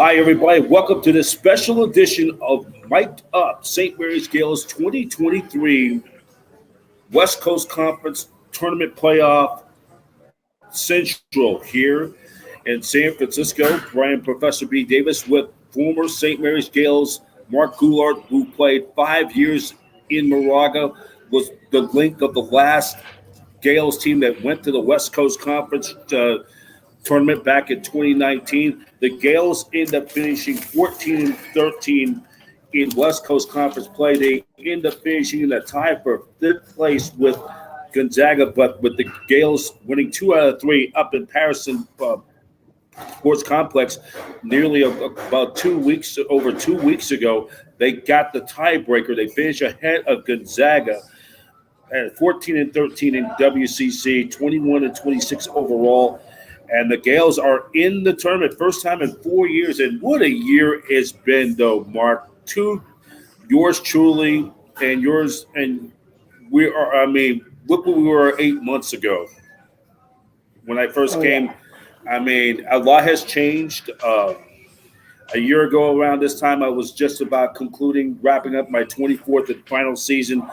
Hi, everybody. Welcome to this special edition of Mic'd Up St. Mary's Gaels 2023 West Coast Conference Tournament Playoff Central here in San Francisco. Brian Professor B. Davis with former St. Mary's Gaels Marc Goulart, who played 5 years in Moraga, was the link of the last Gaels team that went to the West Coast Conference tournament back in 2019. The Gaels end up finishing 14-13 in West Coast Conference play. They end up finishing in a tie for fifth place with Gonzaga, but with the Gaels winning 2 out of 3 up in Patterson Sports Complex about 2 weeks, over 2 weeks ago, they got the tiebreaker. They finished ahead of Gonzaga at 14-13 in WCC, 21-26 overall. And the Gaels are in the tournament, first time in 4 years. And what a year it's been, though, Marc. To yours truly and yours. And we are, look where we were 8 months ago when I first came. A lot has changed. A year ago around this time, I was just about wrapping up my 24th and final season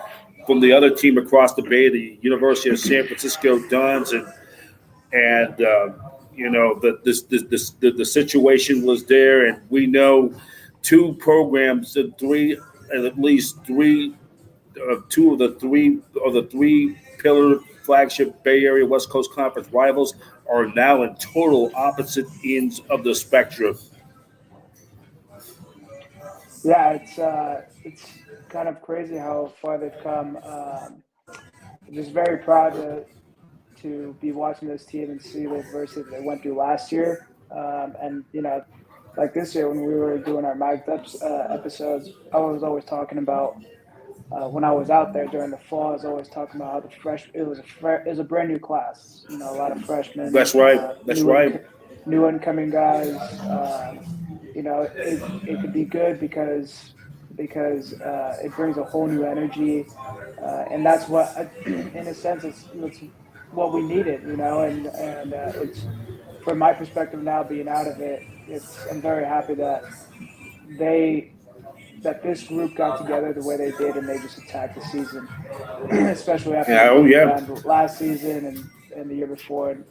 from the other team across the bay, the University of San Francisco Dons. The situation was there, and we know two programs, two of the three pillar flagship Bay Area West Coast Conference rivals are now in total opposite ends of the spectrum. Yeah, it's kind of crazy how far they've come. I'm just very proud to be watching this team and see the adversity they went through last year. Like this year when we were doing our Mic'd Up episodes, I was always talking about when I was out there during the fall. I was always talking about how it was a brand new class. A lot of freshmen. That's right. New incoming guys. It could be good because it brings a whole new energy, and that's what, in a sense, it's what we needed, and it's, from my perspective now, being out of it, I'm very happy that this group got together the way they did, and they just attacked the season, especially after last season and the year before. And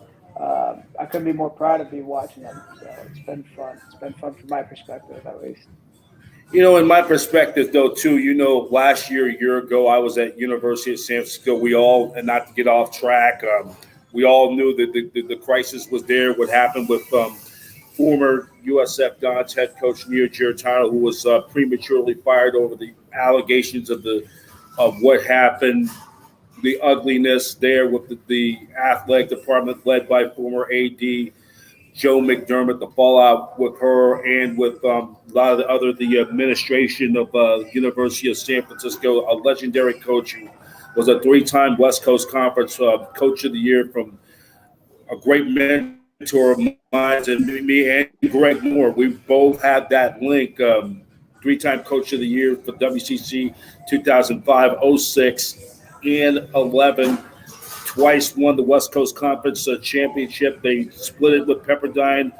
I couldn't be more proud of watching them. So it's been fun. It's been fun from my perspective, at least. In my perspective, though, too, last year, a year ago, I was at University of San Francisco. We all, and not to get off track, we all knew that the crisis was there. What happened with former USF Dons head coach Nir Giarratano, who was prematurely fired over the allegations of what happened, the ugliness there with the athletic department led by former AD Joe McDermott, the fallout with her and with a lot of the administration of University of San Francisco, a legendary coach who was a 3-time West Coast Conference Coach of the Year, from a great mentor of mine, and me and Greg Moore. We both had that link, 3-time Coach of the Year for WCC 2005, 06, and 11. Twice won the West Coast Conference championship. They split it with Pepperdine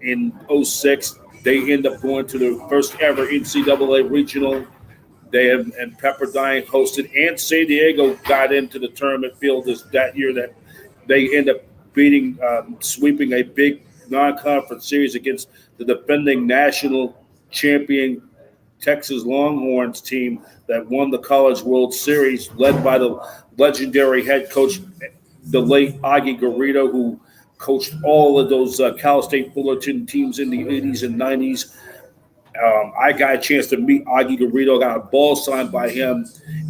in 06. They end up going to the first ever NCAA regional. And Pepperdine hosted, and San Diego got into the tournament field that year. That they end up sweeping a big non-conference series against the defending national champion Texas Longhorns team that won the College World Series, led by the legendary head coach, the late Augie Garrido, who coached all of those Cal State Fullerton teams in the 80s and 90s. I got a chance to meet Augie Garrido, got a ball signed by him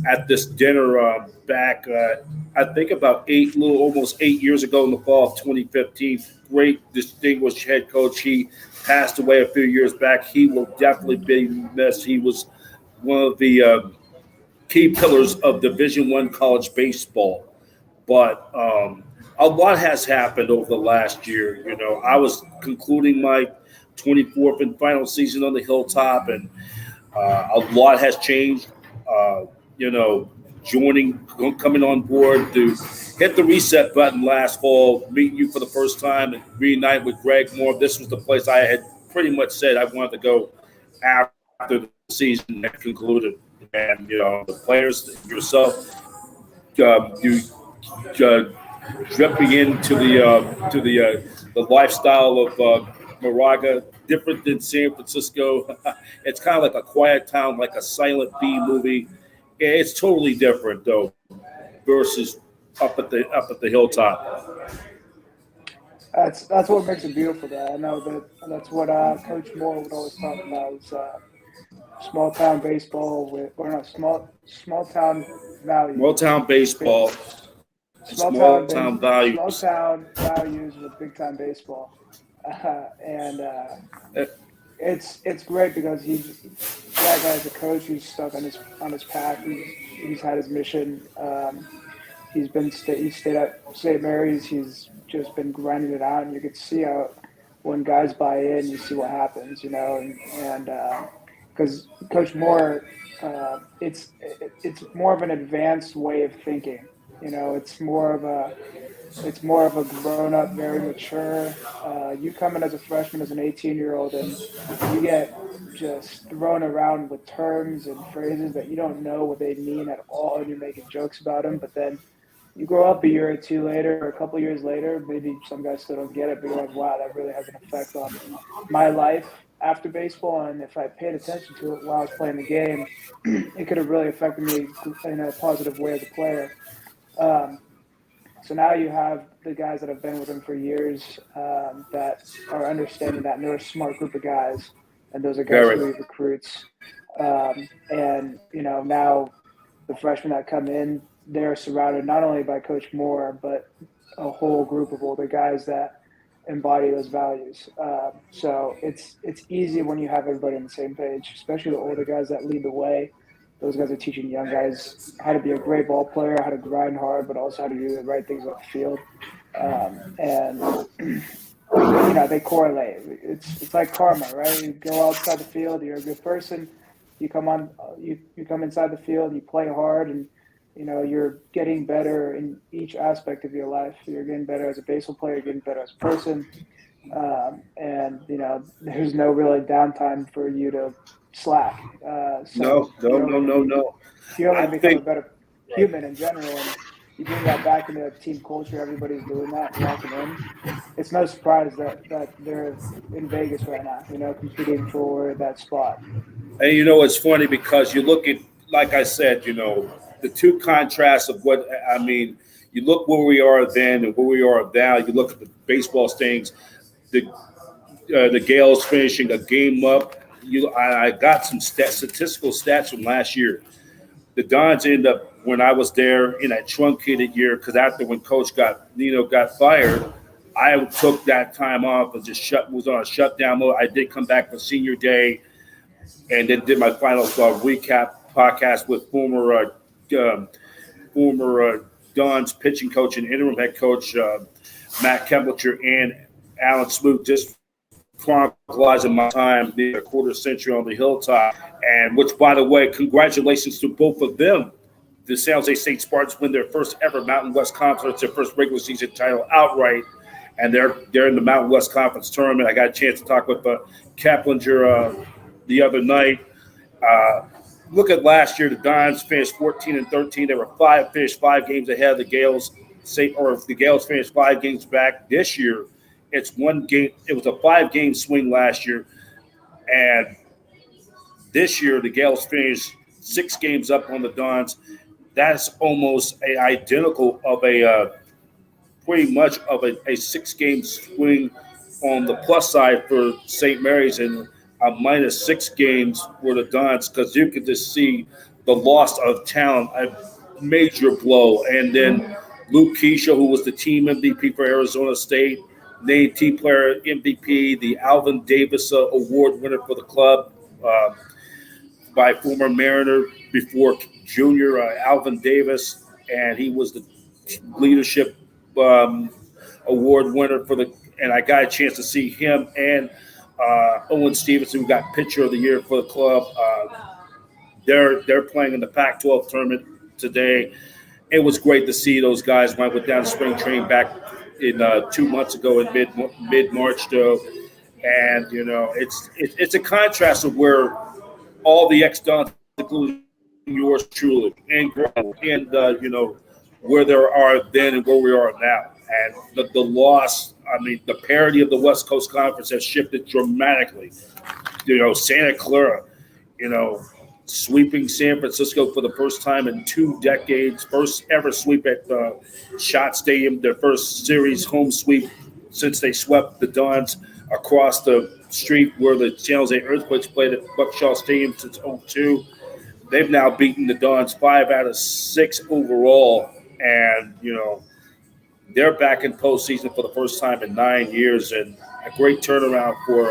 at this dinner back, I think about almost 8 years ago in the fall of 2015. Great, distinguished head coach. He passed away a few years back. He will definitely be missed. He was one of the key pillars of Division I college baseball. But a lot has happened over the last year. I was concluding my 24th and final season on the Hilltop, and a lot has changed. Coming on board to hit the reset button last fall, meeting you for the first time and reunite with Greg Moore. This was the place I had pretty much said I wanted to go after the season had concluded. And the players yourself, you uh, dripping into the lifestyle of Moraga, different than San Francisco. It's kind of like a quiet town, like a silent B movie. It's totally different though, versus up at the hilltop. That's what makes it beautiful. There, I know that's what Coach Moore would always talk about is small town baseball with or no small town Small values, town baseball, small town small values. town values with big time baseball, and Uh, it's great because that guy's a coach. He's stuck on his path. He's had his mission. He's stayed at St. Mary's. He's just been grinding it out, and you could see how when guys buy in, you see what happens, and because Coach Moore, it's more of an advanced way of thinking. It's more of a grown up, very mature. You come in as a freshman, as an 18-year-old, and you get just thrown around with terms and phrases that you don't know what they mean at all, and you're making jokes about them. But then you grow up a year or two later, or a couple years later, maybe some guys still don't get it, but you're like, wow, that really has an effect on my life after baseball. And if I paid attention to it while I was playing the game, it could have really affected me in a positive way as a player. Um, so now you have the guys that have been with him for years that are understanding that, and they're a smart group of guys, and those are guys Very. who he recruits. And now the freshmen that come in, they're surrounded not only by Coach Moore, but a whole group of older guys that embody those values. So it's easy when you have everybody on the same page, especially the older guys that lead the way. Those guys are teaching young guys how to be a great ball player, how to grind hard, but also how to do the right things on the field. And they correlate. It's like karma, right? You go outside the field, you're a good person. You come on, you come inside the field, you play hard, and you're getting better in each aspect of your life. You're getting better as a baseball player, you're getting better as a person, and there's no really downtime for you to slack. No, So no, no, no, no. you're only I going to become a think better right. human in general, and you bring that back into team culture. Everybody's doing that, walking in. It's no surprise that they're in Vegas right now, competing for that spot. And it's funny because you look at, like I said, the two contrasts of what I mean. You look where we are then and where we are now. You look at the baseball things. The Gaels finishing a game up. I got some statistical stats from last year. The Dons ended up when I was there in that truncated year because after when Coach got fired, I took that time off and just was on a shutdown mode. I did come back for senior day and then did my final recap podcast with former Don's pitching coach and interim head coach Matt Kempelcher and Alan Smoot, just chronicalizing my time, the quarter century on the hilltop, and which, by the way, congratulations to both of them. The San Jose State Spartans win their first ever Mountain West Conference, their first regular season title outright, and they're in the Mountain West Conference tournament. I got a chance to talk with Kaplinger the other night. Uh, Look at last year. The Dons finished 14-13. They were finished 5 games ahead of the Gaels. Or if the Gaels finished 5 games back this year, it's 1 game. It was a 5 game swing last year, and this year the Gaels finished 6 games up on the Dons. That's almost a identical of pretty much of a 6 game swing on the plus side for St. Mary's and a minus 6 games for the Dons because you could just see the loss of talent, a major blow. And then Luke Keisha, who was the team MVP for Arizona State, named Team Player MVP, the Alvin Davis Award winner for the club by former Mariner before junior Alvin Davis, and he was the leadership award winner for the. And I got a chance to see him and Owen Stevenson, who got pitcher of the year for the club. They're playing in the Pac-12 tournament today. It was great to see those guys when I went down to spring training back in 2 months ago in mid March though, And it's a contrast of where all the ex-Dons, including yours truly, and where there are then and where we are now. And the loss, I mean, the parity of the West Coast Conference has shifted dramatically. Santa Clara, sweeping San Francisco for the first time in 2 decades, first ever sweep at Schott Stadium, their first series home sweep since they swept the Dons across the street where the San Jose Earthquakes played at Buckshaw Stadium since '02. They've now beaten the Dons 5 out of 6 overall, and they're back in postseason for the first time in 9 years, and a great turnaround for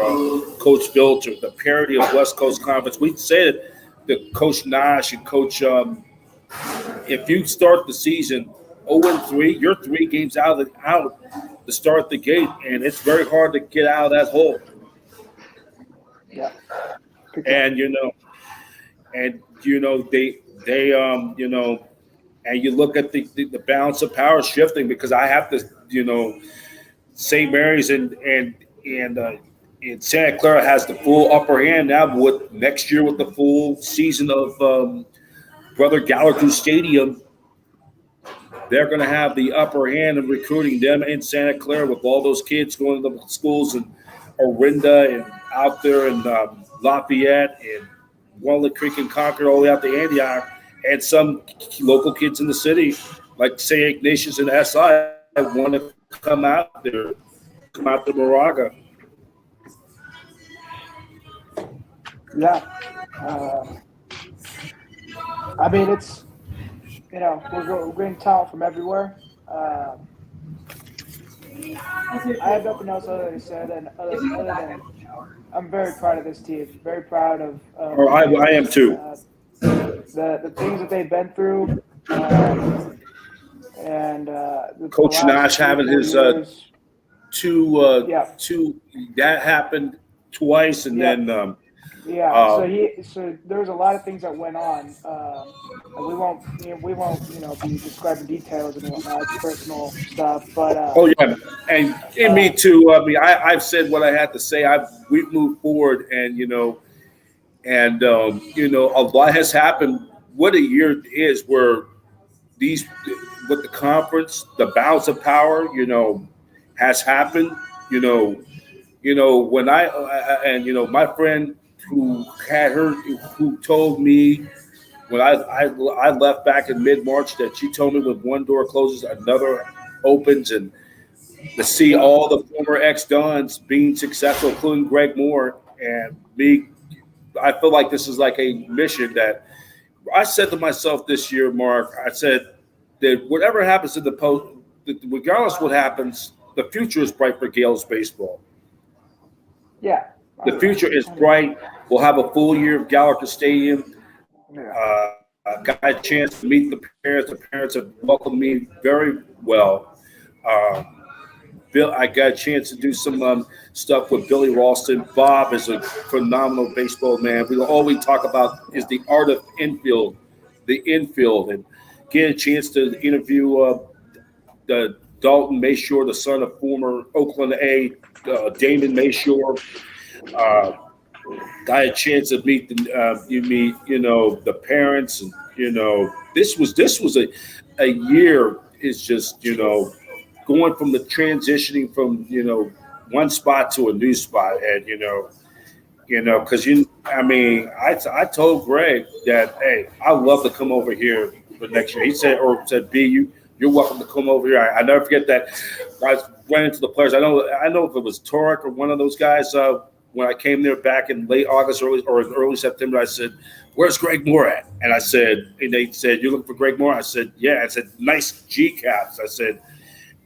Coach Filter. The parity of West Coast Conference. We said that Coach Nash and Coach, if you start the season 0-3, you're 3 games out to start the gate, and it's very hard to get out of that hole. Yeah. And and you look at the balance of power shifting, because I have to, St. Mary's and Santa Clara has the full upper hand now. With next year, with the full season of Brother Gallagher Stadium, they're going to have the upper hand in recruiting them in Santa Clara, with all those kids going to the schools in Orinda and out there in Lafayette and Walnut Creek and Concord, all the way out to Antioch, and some local kids in the city like St. Ignatius and SI want to come out to Moraga. Yeah. I mean, it's, we're getting talent from everywhere. I have nothing else other to say other than I'm very proud of this team. Very proud of I am too. The things that they've been through, and Coach Nash having his two that happened twice, and then so there was a lot of things that went on. And we won't be describing details and whatnot, personal stuff, but and me too. I mean, I've said what I had to say. We've moved forward, and a lot has happened. What a year it is, where with the conference, the balance of power, has happened. When my friend who told me when I left back in mid-March, that she told me when one door closes, another opens, and to see all the former ex-Dons being successful, including Greg Moore and me, I feel like this is like a mission that I said to myself this year, Mark. I said that whatever happens in the post, regardless of what happens, the future is bright for Gaels baseball. Yeah. The future is bright. We'll have a full year of Gallagher Stadium. I got a chance to meet the parents. The parents have welcomed me very well. I got a chance to do some stuff with Billy Ralston. Bob is a phenomenal baseball man. All we talk about is the art of the infield, and get a chance to interview the Dalton Mayshore, the son of former Oakland A, Damon Mayshore. Got a chance to meet the parents, and this was a year. Is just going from the transitioning from one spot to a new spot, and because I told Greg that, hey, I'd love to come over here for next year. He said B, you're welcome to come over here. I never forget that. I went into the players. I know if it was Torek or one of those guys. When I came there back in late August, early September, I said, "Where's Greg Moore at?" And they said, "You're looking for Greg Moore?" I said, "Yeah." I said, "Nice G caps." I said,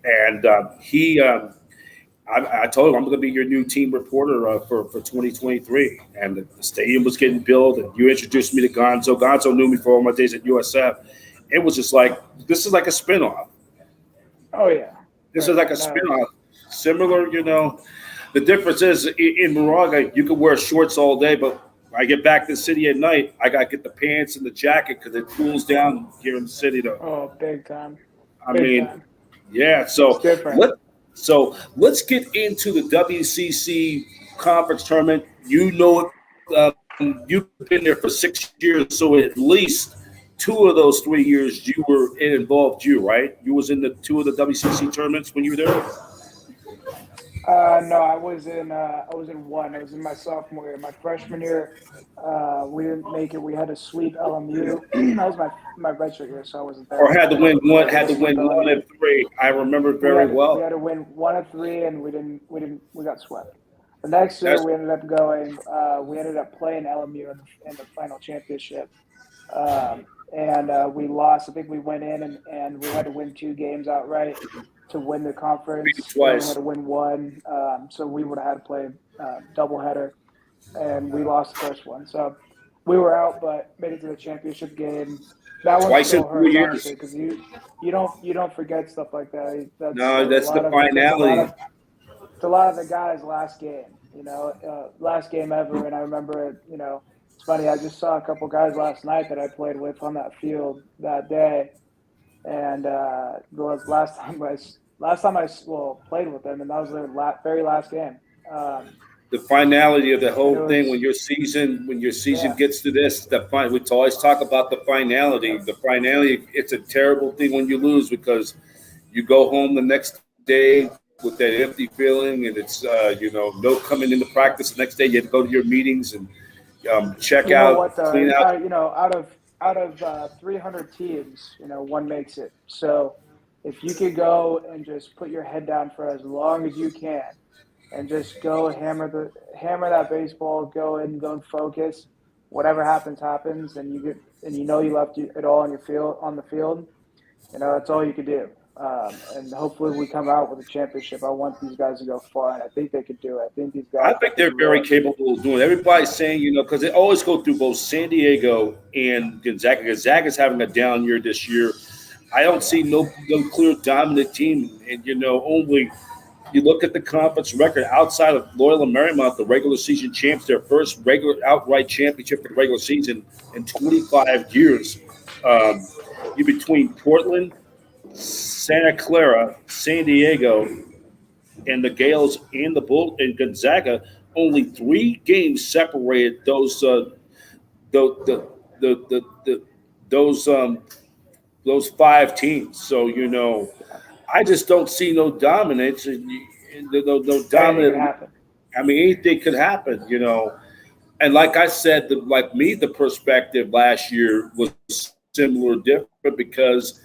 and I told him, "I'm going to be your new team reporter for 2023." And the stadium was getting built, and you introduced me to Gonzo. Gonzo knew me for all my days at USF. It was just like, this is like a spinoff. Oh yeah, this is like a spinoff. Similar, The difference is in Moraga, you can wear shorts all day, but when I get back to the city at night, I got to get the pants and the jacket because it cools down here in the city. Big time. Yeah. So let's get into the WCC conference tournament. You know it. You've been there for 6 years, so at least 2 of those 3 years it involved you, right? You was in the 2 of the WCC tournaments when you were there. No, I was in one. I was in my sophomore year. My freshman year, we didn't make it. We had to sweep LMU. That was my redshirt year, so I wasn't there. Or had to win We one, had to had to sweep win one LMU. of three. I remember We very had to, we well. had to win one of three, and we got swept. The next year, That's we ended up going. We ended up playing LMU in the final championship, and we lost. I think we went in and we had to win 2 games outright to win the beat conference. They only had twice. to win one, so we would have had to play doubleheader, and we lost the first one. So we were out, but made it to the championship game. That one Twice in still four hurts, honestly, years. because you don't forget stuff like that. That's No, a that's the lot of that's a lot finality. of it's a lot of the guys' last game. Last game ever, and I remember. It's funny. I just saw a couple guys last night that I played with on that field that day, and the last time I played with them, and that was their very last game. The finality of the And it whole thing was when your season yeah, gets to this, we always talk about the finality. The finality, it's a terrible thing when you lose because you go home the next day with that empty feeling, and it's no coming into practice the next day. You have to go to your meetings and check you know out, what though, clean out. out of 300 teams, one makes it. So if you could go and just put your head down for as long as you can, and just go hammer that baseball, go and focus. Whatever happens, happens, and you left it all on the field. That's all you could do. And hopefully we come out with a championship. I want these guys to go far, and I think they could do it. I think these I guys think could they're very really. capable of doing it. Everybody's saying, because they always go through both San Diego and Gonzaga. Gonzaga's having a down year this year. I don't see Yeah, no clear dominant team, and only you look at the conference record outside of Loyola Marymount, the regular season champs, their first regular outright championship for the regular season in 25 years. Um, you between Portland, Santa Clara, San Diego, and the Gaels and the Bull and Gonzaga, only 3 games separated the those those 5 teams. So yeah. I just don't see no dominance and no Anything could dominant. happen. I mean, anything could happen. And like I said, the perspective last year was similar, different because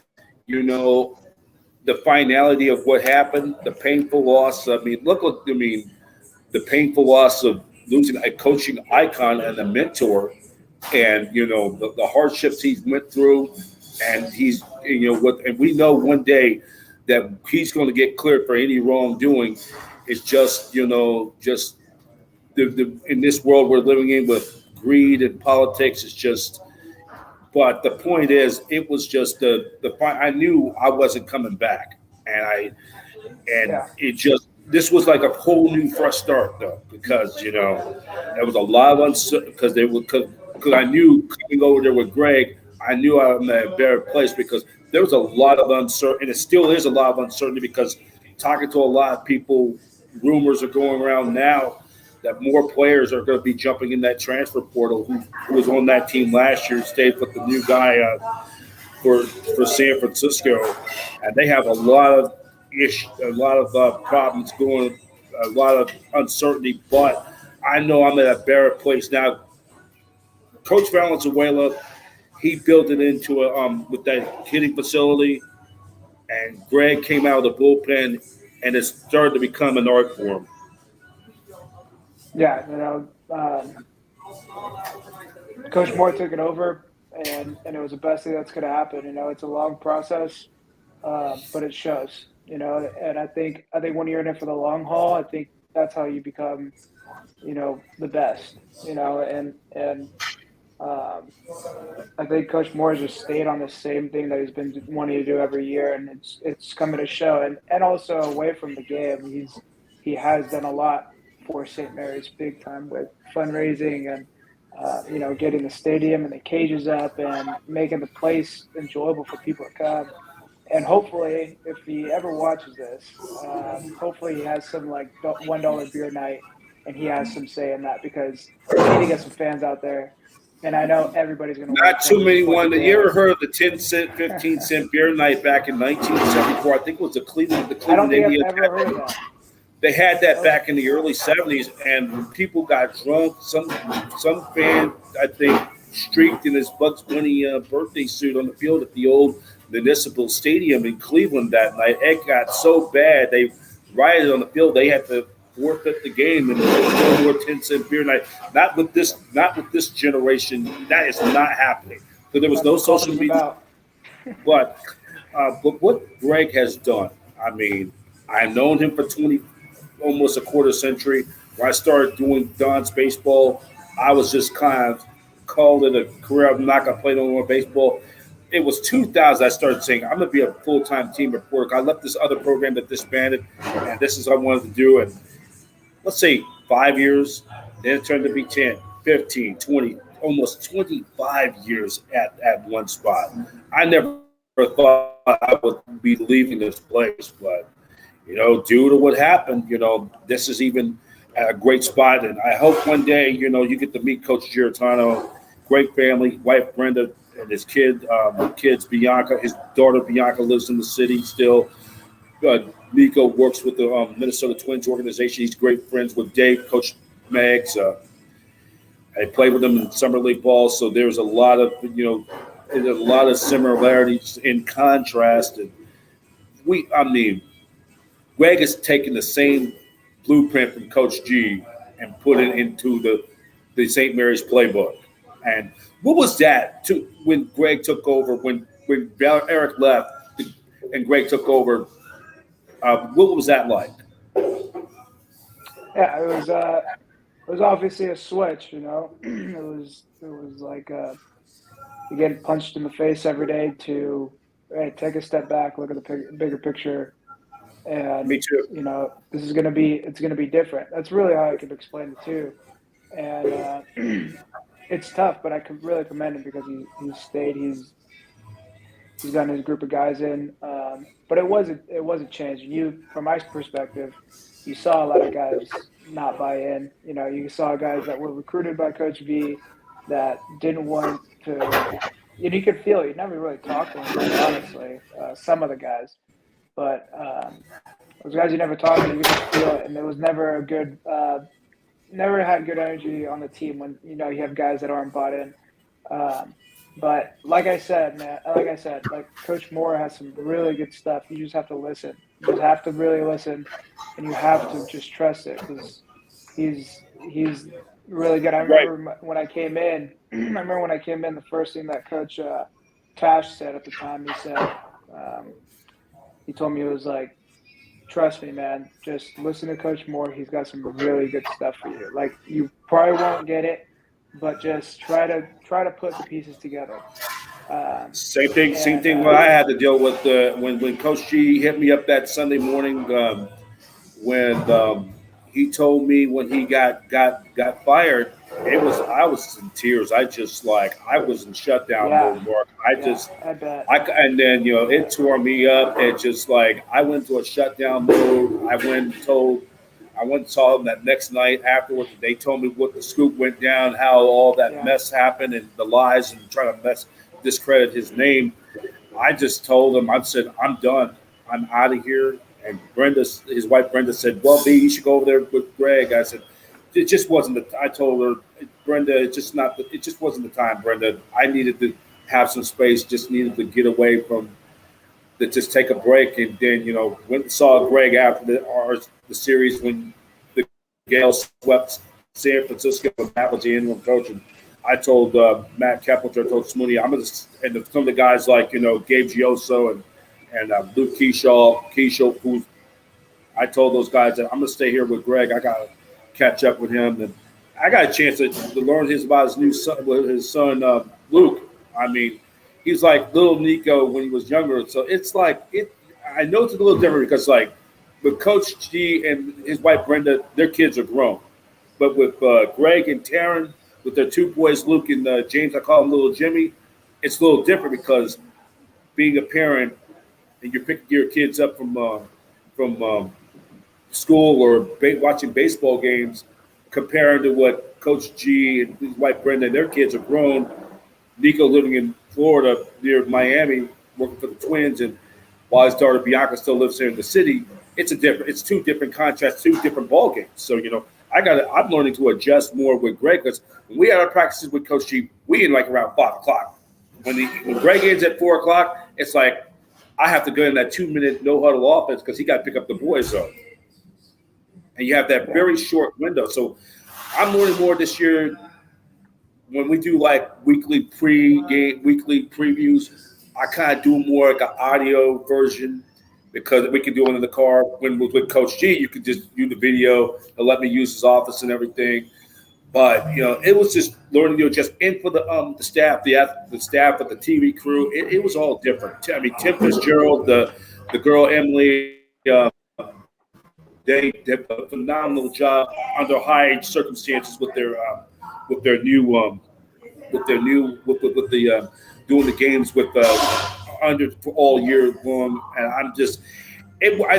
the finality of what happened, the painful loss. I mean, the painful loss of losing a coaching icon and a mentor, and the hardships he went through, and he's what, and we know one day that he's going to get cleared for any wrongdoing. It's just in this world we're living in with greed and politics. It's just, but the point is, it was just I knew I wasn't coming back, and Yeah, it just this was like a whole new fresh start though, because there was a lot of uncertainty because because I knew coming over there with Greg, I knew I'm in a better place because there was a lot of uncertainty, and it still is a lot of uncertainty because talking to a lot of people, rumors are going around now that more players are going to be jumping in that transfer portal who was on that team last year, stayed with the new guy for San Francisco, and they have a lot of problems going, a lot of uncertainty. But I know I'm in a better place now. Coach Valenzuela, he built it into with that hitting facility, and Greg came out of the bullpen, and it started to become an art form. yeah. Coach Moore took it over, and it was the best thing that's going to happen. It's a long process, but it shows. And I think when you're in it for the long haul, I think that's how you become, the best. And um, I think Coach Moore has just stayed on the same thing that he's been wanting to do every year, and it's coming to show. And also away from the game, he has done a lot for St. Mary's big time with fundraising and getting the stadium and the cages up and making the place enjoyable for people to come. And hopefully, if he ever watches this, hopefully he has some like $1 beer night and he has some say in that because we need to get some fans out there. And I know everybody's going to want Not too to many support one. the You ever Gaels. heard of the 10-cent, 15-cent beer night back in 1974? I think it was the I don't Cleveland think I've Indians. ever heard of that. They had That that was back in the early 70s, and when people got drunk, some fan, I think, streaked in his Bugs Bunny birthday suit on the field at the old Municipal Stadium in Cleveland that night. It got so bad, they rioted on the field. They had to forfeit the game, and there was no more 10-cent beer night. Not with this generation. That is not happening. So there was that's no what social culture's media. about. But what Greg has done, I mean, I've known him for 20, almost a quarter century. When I started doing Don's baseball, I was just kind of called it a career. I'm not going to play no more baseball. It was 2000 I started saying, I'm going to be a full-time team reporter. I left this other program that disbanded, and this is what I wanted to do. And let's say 5 years, then it turned to be 10, 15, 20, almost 25 years at one spot. I never thought I would be leaving this place, but due to what happened, this is even a great spot. And I hope one day, you get to meet Coach Giarratano, great family, wife Brenda, and his kids, Bianca. His daughter Bianca lives in the city still. Nico works with the Minnesota Twins organization. He's great friends with Dave, Coach Meggs. I played with him in summer league ball, so there's a lot of similarities in contrast. And I mean, Greg has taken the same blueprint from Coach G and put it into the St. Mary's playbook. And what was that when Greg took over? When Eric left and Greg took over, what was that like? Yeah, it was obviously a switch. It was like you get punched in the face every day to hey, take a step back, look at the bigger picture, and Me too. this is it's gonna be different. That's really how I could explain it too. And it's tough, but I could really commend him because he stayed. He's gotten his group of guys in. But it was a change. And from my perspective, you saw a lot of guys not buy in. You saw guys that were recruited by Coach V that didn't want to. You could feel it. You never really talked to them, quite honestly. Some of the guys, but those guys you never talked to, you could just feel it. And there was never a good, never had good energy on the team when you have guys that aren't bought in. Um, but like I said, man, like Coach Moore has some really good stuff. You just have to listen. You just have to really listen, and you have to just trust it because he's really good. I Right. remember when I came in. I remember when I came in, the first thing that Coach Tash said at the time, um, he told me it was like, "Trust me, man. Just listen to Coach Moore. He's got some really good stuff for you. Like you probably won't get it, but just try to put the pieces together." Um, Same thing. Same and thing. What I had to deal with when Coach G hit me up that Sunday morning. When he told me when he got fired, I was in tears. I was in shutdown yeah, mode, Mark. I yeah, just I bet. and then it tore me up. It just like I went to a shutdown mode. I went and saw him that next night afterwards. They told me what the scoop went down, how all that Yeah, mess happened, and the lies and trying to discredit his name. I just told him, I said, I'm done. I'm out of here. And his wife Brenda said, well, B, you should go over there with Greg. I said, it just wasn't I told her, Brenda, it just wasn't the time, Brenda. I needed to have some space, just needed to get away from just take a break. And then, went and saw Greg after the series when the Gaels swept San Francisco and Matt was the interim coach. And I told Matt Kepler, I told Smooney, and some of the guys like, Gabe Gioso and Luke Keyshaw, who I told those guys that I'm going to stay here with Greg. I got to catch up with him. And I got a chance to learn about his new son, with his son, Luke. I mean, he's like little Nico when he was younger. So it's like, I know it's a little different because like with Coach G and his wife Brenda, their kids are grown. But with Greg and Taryn, with their two boys, Luke and James, I call him Little Jimmy, it's a little different because being a parent and you're picking your kids up from school or watching baseball games, comparing to what Coach G and his wife Brenda and their kids are grown. Nico living in Florida near Miami, working for the Twins, and while his daughter Bianca still lives here in the city, it's two different contrasts, two different ball games. So I'm learning to adjust more with Greg because when we had our practices with Coach G, we end like around 5 o'clock. When Greg ends at 4 o'clock, it's like I have to go in that 2 minute no huddle offense because he got to pick up the boys up, and you have that very short window. So I'm learning more this year when we do like weekly previews. I kind of do more like an audio version because we can do it in the car. When with Coach G, you could just do the video and let me use his office and everything. But it was just learning, just in for the staff, the staff of the TV crew. It was all different. I mean, Tim Fitzgerald, the girl Emily, they did a phenomenal job under high circumstances with their doing the games with under for all year long. And I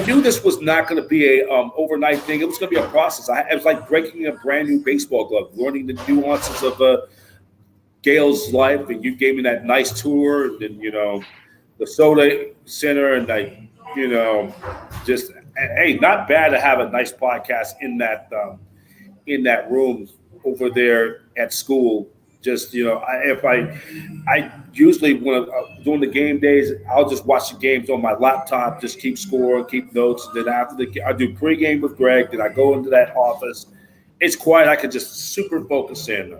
knew this was not going to be a overnight thing. It was going to be a process. It was like breaking a brand new baseball glove, learning the nuances of Gaels' life. And you gave me that nice tour, and the soda center, and hey, not bad to have a nice podcast in that room over there at school. Just I usually when I'm doing the game days, I'll just watch the games on my laptop, just keep score, keep notes. And then after I do pregame with Greg. Then I go into that office. It's quiet. I can just super focus in.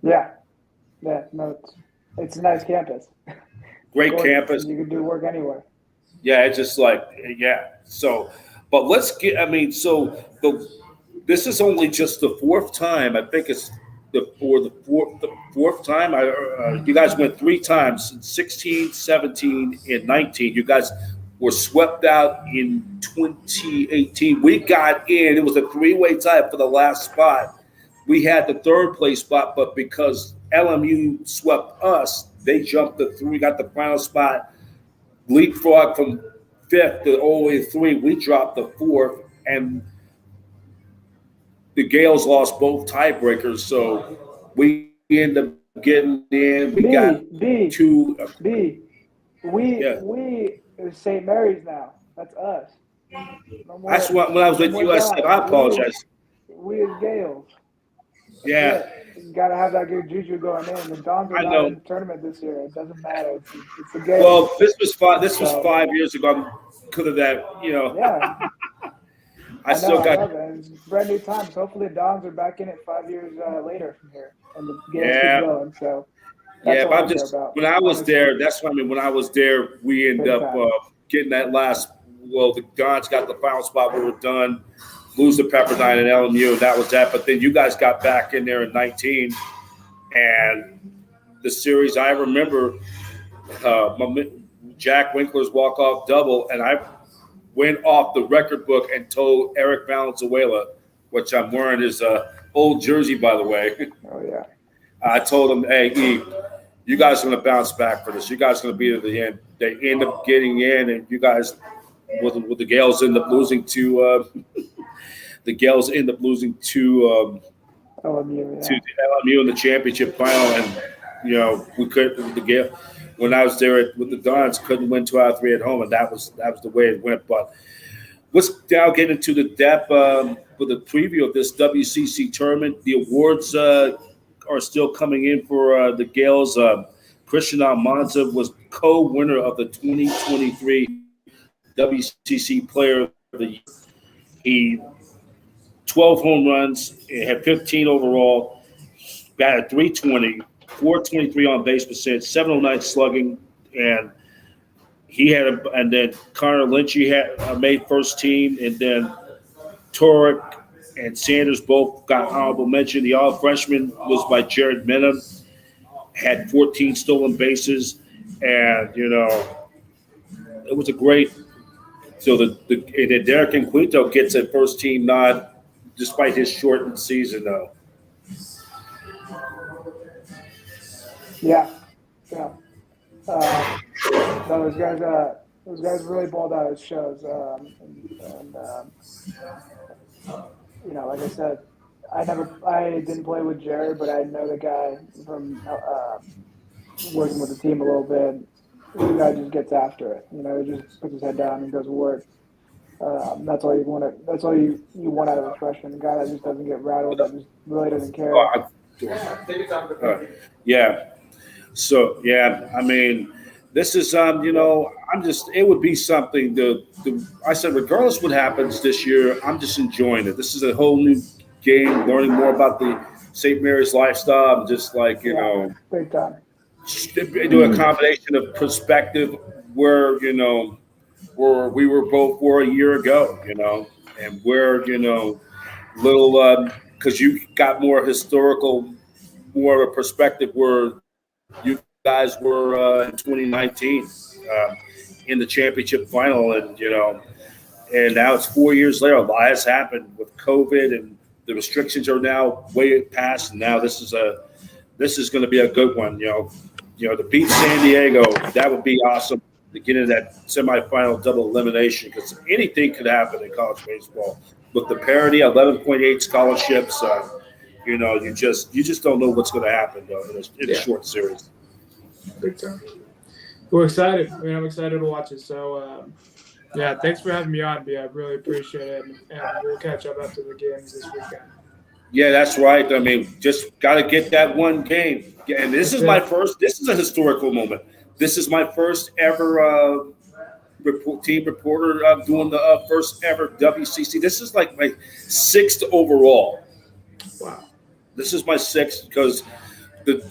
Yeah, no, it's a nice campus. Great campus. You can do work anywhere. Yeah, it's just So, but let's get. I mean, this is only just the fourth time. I think it's the fourth time. You guys went 3 times in 16, 17, and 19. You guys were swept out in 2018. We got in. It was a 3-way tie for the last spot. We had the 3rd place spot, but because LMU swept us, they jumped the 3. Got the final spot. Leapfrog from 5th to all the way to 3. We dropped the 4th, and the Gaels lost both tiebreakers, so we ended up getting in. We got 2. We St. Mary's now. That's us. No more, that's what when I was with you. I said I apologize. We as Gaels. Yeah. You got to have that good juju going in. The Dons are not in the tournament this year. It doesn't matter. It's a game. Well, this was 5 years ago. Could have that, Yeah. I love it. It's brand new times. Hopefully, the Dons are back in it 5 years later from here, and the games keep going. So, that's but I'm just when I was there. That's what I mean. When I was there, we ended up getting that last. Well, the Dons got the final spot. We were done. Lose to Pepperdine and LMU. That was that. But then you guys got back in there in 19, and the series. I remember Jack Winkler's walk-off double, and I went off the record book and told Eric Valenzuela, which I'm wearing his old jersey, by the way. Oh, yeah. I told him, hey, E, you guys are going to bounce back for this. You guys are going to be at the end. They end up getting in, and you guys, with the Gaels end up losing to LMU, to LMU in the championship final, and we couldn't. The Gaels, when I was there with the Dons, couldn't win 2 out of 3 at home, and that was the way it went. But let's now get into the depth for the preview of this WCC tournament. The awards are still coming in for the Gaels. Christian Almanza was co-winner of the 2023 WCC Player of the Year. He 12 home runs, had 15 overall, batted .320, .423 on base percent, .709 slugging, and and then Connor Lynchy had made first team, and then Torek and Sanders both got honorable mention. The all freshman was by Jared Minham, had 14 stolen bases, and it was a great. So and then Derek Inquito gets a first team nod, despite his shortened season, though. Yeah. No, those guys really balled out. It shows. like I said, I didn't play with Jared, but I know the guy from working with the team a little bit. The guy just gets after it. He just puts his head down and goes to work. That's all you want to. That's all you want out of a freshman. A guy that just doesn't get rattled. That just really doesn't care. Yeah. So yeah, I mean, this is it would be something I said, regardless what happens this year, I'm just enjoying it. This is a whole new game, learning more about the St. Mary's lifestyle. I'm just like, big time. Do a combination of perspective where we were both a year ago, and where little because you got more historical, more of a perspective where you guys were in 2019 in the championship final, and now it's 4 years later. A lot has happened with COVID, and the restrictions are now way past. And now this is going to be a good one. To beat San Diego, that would be awesome. To get into that semifinal double elimination, because anything could happen in college baseball with the parity, 11.8 scholarships. You just don't know what's going to happen though in a short series. Big time. We're excited. I'm excited to watch it. So, thanks for having me on, B. I really appreciate it, and we'll catch up after the games this weekend. Yeah, that's right. I mean, just got to get that one game. And this is my first. This is a historical moment. This is my first ever team reporter doing the first ever WCC. This is like my 6th overall. Wow. This is my 6th because with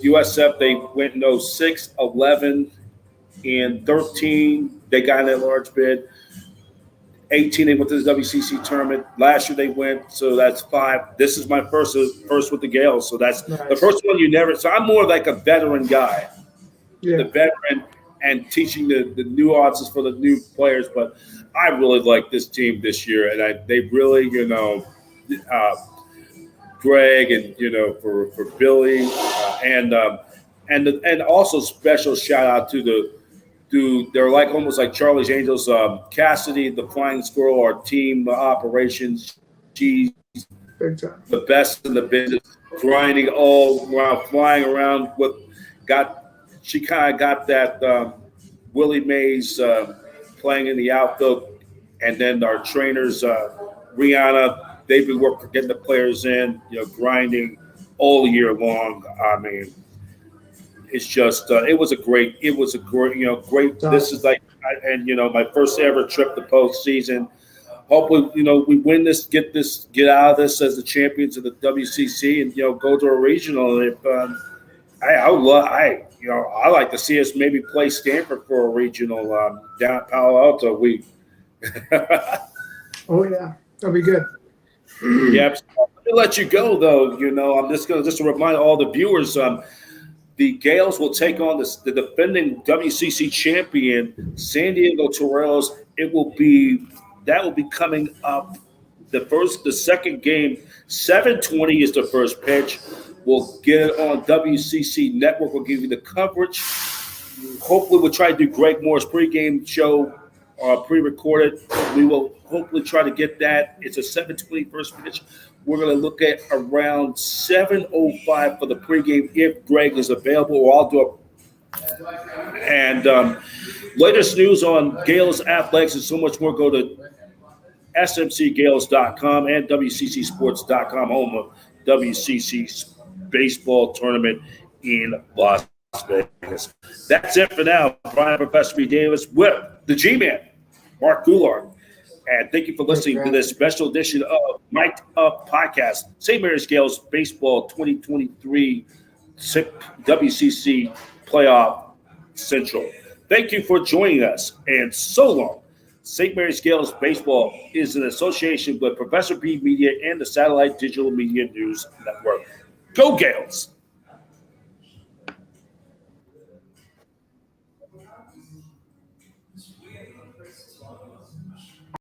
USF they went 06, 11, and 13. They got in that large bid. 18 they went to the WCC tournament. Last year they went, so that's 5. This is my first with the Gaels, so that's nice. The first one you never. So I'm more like a veteran guy. Yeah. The veteran and teaching the nuances for the new players. But I really like this team this year, and they really, Greg and for Billy, and also special shout out to they're like almost like Charlie's Angels, Cassidy, the Flying Squirrel, our team operations. She's the best in the business, grinding all around, flying around She kind of got that Willie Mays playing in the outfield, and then our trainers, Rihanna, they've been working getting the players in, grinding all year long. I mean, it's just it was a great. Great. This is like, and my first ever trip to postseason. Hopefully, we win this, get out of this as the champions of the WCC, and go to a regional. And if I like to see us maybe play Stanford for a regional down at Palo Alto. Oh yeah, that'll be good. Yeah, let me let you go though. I'm just to remind all the viewers. The Gaels will take on the defending WCC champion San Diego Toreros. That will be coming up. The second game, 7:20 is the first pitch. We'll get it on WCC Network. We'll give you the coverage. Hopefully, we'll try to do Greg Moore's pregame show, pre-recorded. We will hopefully try to get that. It's a 7:20 first pitch. We're going to look at around 7:05 for the pregame if Greg is available, or I'll do it. And latest news on Gaels athletics and so much more, go to smcgales.com and wccsports.com, home of WCC baseball tournament in Las Vegas. That's it for now. Brian Professor B. Davis with the G-Man, Marc Goulart. And thank you for listening to this special edition of Mic'd Up Podcast, St. Mary's Gaels Baseball 2023 WCC Playoff Central. Thank you for joining us, and so long. St. Mary's Gaels Baseball is in association with Professor B Media and the Satellite Digital Media News Network. Go Gaels!